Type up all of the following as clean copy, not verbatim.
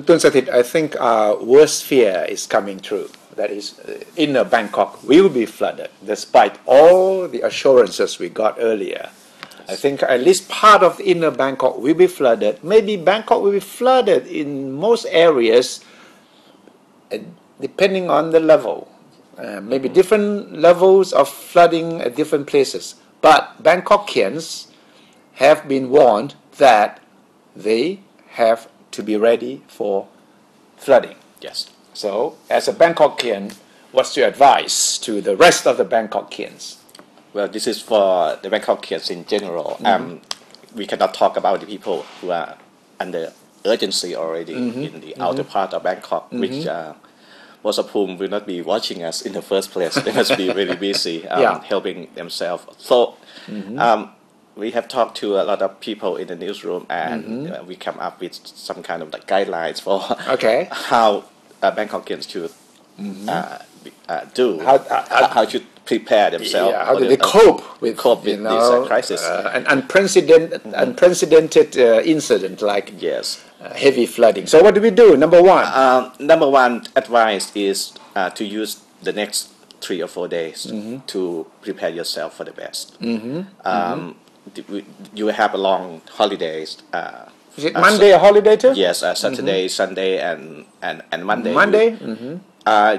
Tun Sathit, I think our worst fear is coming true. That is, inner Bangkok will be flooded, despite all the assurances we got earlier. I think at least part of inner Bangkok will be flooded. Maybe Bangkok will be flooded in most areas, depending on the level. Maybe different levels of flooding at different places. But Bangkokians have been warned that they have to be ready for flooding. Yes. So, as a Bangkokian, what's your advice to the rest of the Bangkokians? Well, this is for the Bangkokians in general. We cannot talk about the people who are under urgency already in the outer part of Bangkok, which most of whom will not be watching us in the first place. They must be really busy helping themselves. So we have talked to a lot of people in the newsroom, and we come up with some kind of like guidelines for how Bangkokians should do, how should prepare themselves. Yeah, how do they cope with this crisis? An unprecedented incident like heavy flooding. So what do we do? Number one? Number one advice is to use the next 3 or 4 days to prepare yourself for the best. You have a long holidays. Is it Monday a holiday too? Yes, Saturday, Sunday, and Monday.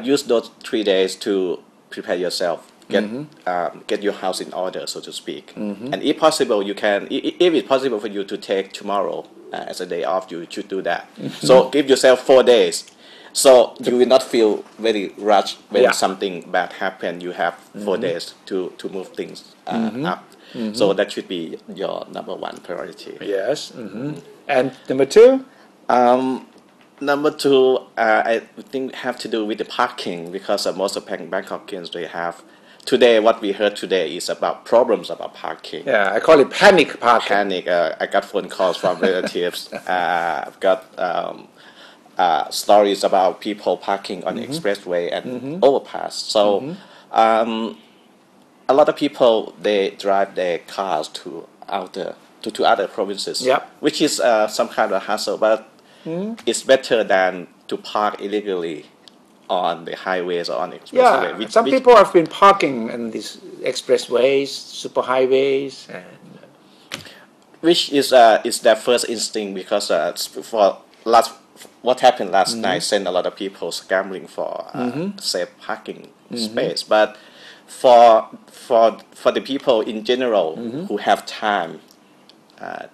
Use those 3 days to prepare yourself. Get your house in order, so to speak. And if possible, you can. If it's possible for you to take tomorrow as a day off, you should do that. So give yourself 4 days. So you will not feel very rushed when something bad happens. You have 4 days to move things up. So that should be your number one priority. Yes. And number two? Number two, I think have to do with the parking, because most of Bangkokians, they have today. What we heard today is about problems about parking. Yeah, I call it panic parking. Panic. I got phone calls from relatives. I've got stories about people parking on the expressway and overpass. So a lot of people, they drive their cars to other provinces, which is some kind of hassle, but it's better than to park illegally on the highways or on the expressway. Yeah, some people have been parking in these expressways, super highways, which is their first instinct, because what happened last night sent a lot of people scrambling for safe parking space. But for the people in general who have time,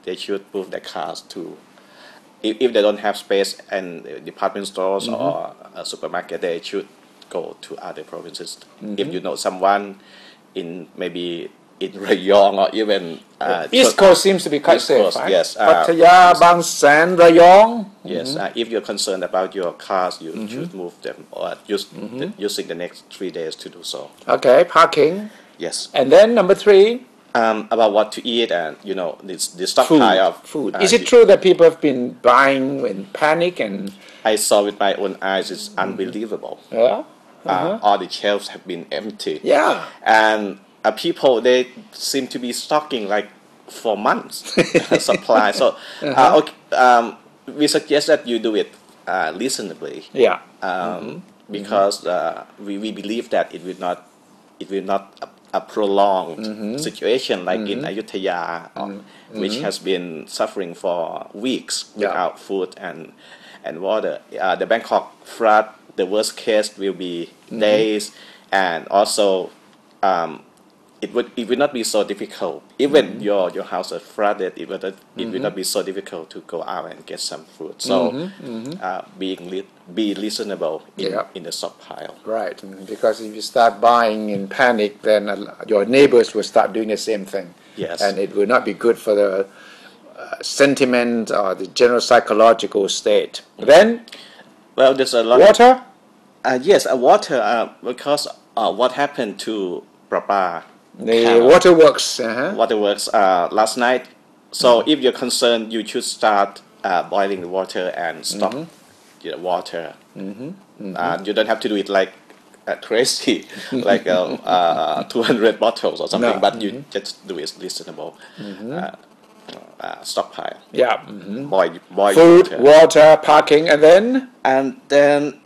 they should move their cars to. If they don't have space in department stores or a supermarket, they should go to other provinces. If you know someone in maybe in Rayong or even East Coast seems to be quite safe, Coast, right? yes. Pattaya, Bang San, Rayong. Yes, if you're concerned about your cars, you should move them or using the next 3 days to do so. Okay, parking. Yes. And then number three? About what to eat and the stockpile of food. Is it true that people have been buying in panic and? I saw with my own eyes. It's unbelievable. Yeah. All the shelves have been empty. Yeah. And people, they seem to be stocking like for months supply. So we suggest that you do it reasonably. Yeah. Because we believe that it will not a prolonged situation like in Ayutthaya, which has been suffering for weeks without food and water. The Bangkok flood, the worst case will be days, and also it would not be so difficult. Even your house is flooded, it will not be so difficult to go out and get some food. So be reasonable in the stockpile. Right, because if you start buying in panic, then your neighbors will start doing the same thing. Yes. And it will not be good for the sentiment or the general psychological state. Then, well, there's a lot water? Yes, water, because what happened to Prapa? The waterworks. Waterworks last night. So if you're concerned, you should start boiling the water and stock water. You don't have to do it like crazy, like 200 bottles or something, but you just do it reasonable. stockpile. Yeah. Boy Food, water. water, parking, and then And then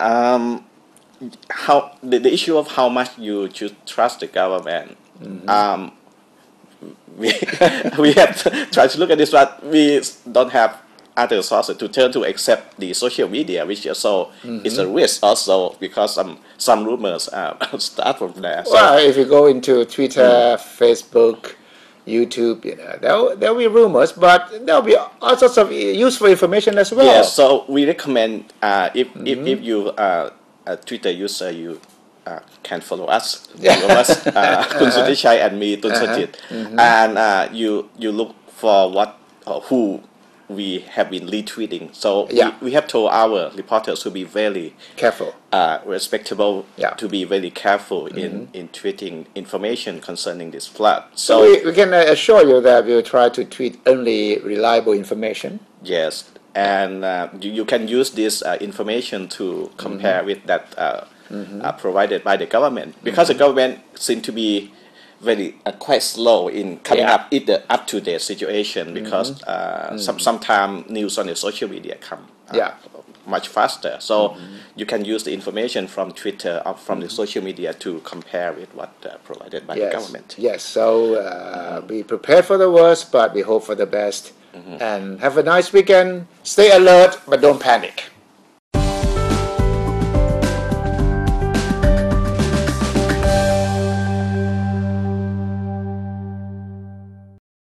how the issue of how much you should trust the government. We we have tried to look at this, but we don't have other sources to turn to except the social media, which also is a risk also because some rumors start from there. So, well, if you go into Twitter, Facebook, YouTube, there'll be rumors, but there'll be all sorts of useful information as well. yeah, so we recommend if you a Twitter user, you can follow us. Follow us, Kun Suthishai and me, Tun Sojit, and you look for what who we have been retweeting. So we have told our reporters to be very Careful. respectable, Yeah. to be very careful in tweeting information concerning this flood. So we can assure you that we'll try to tweet only reliable information. Yes, and you can use this information to compare with that provided by the government, because the government seems to be very quite slow in coming up with the up-to-date situation, because sometimes news on the social media come much faster. So you can use the information from Twitter or from the social media to compare with what provided by the government. Yes, so be prepared for the worst, but we hope for the best. And have a nice weekend. Stay alert, but don't panic.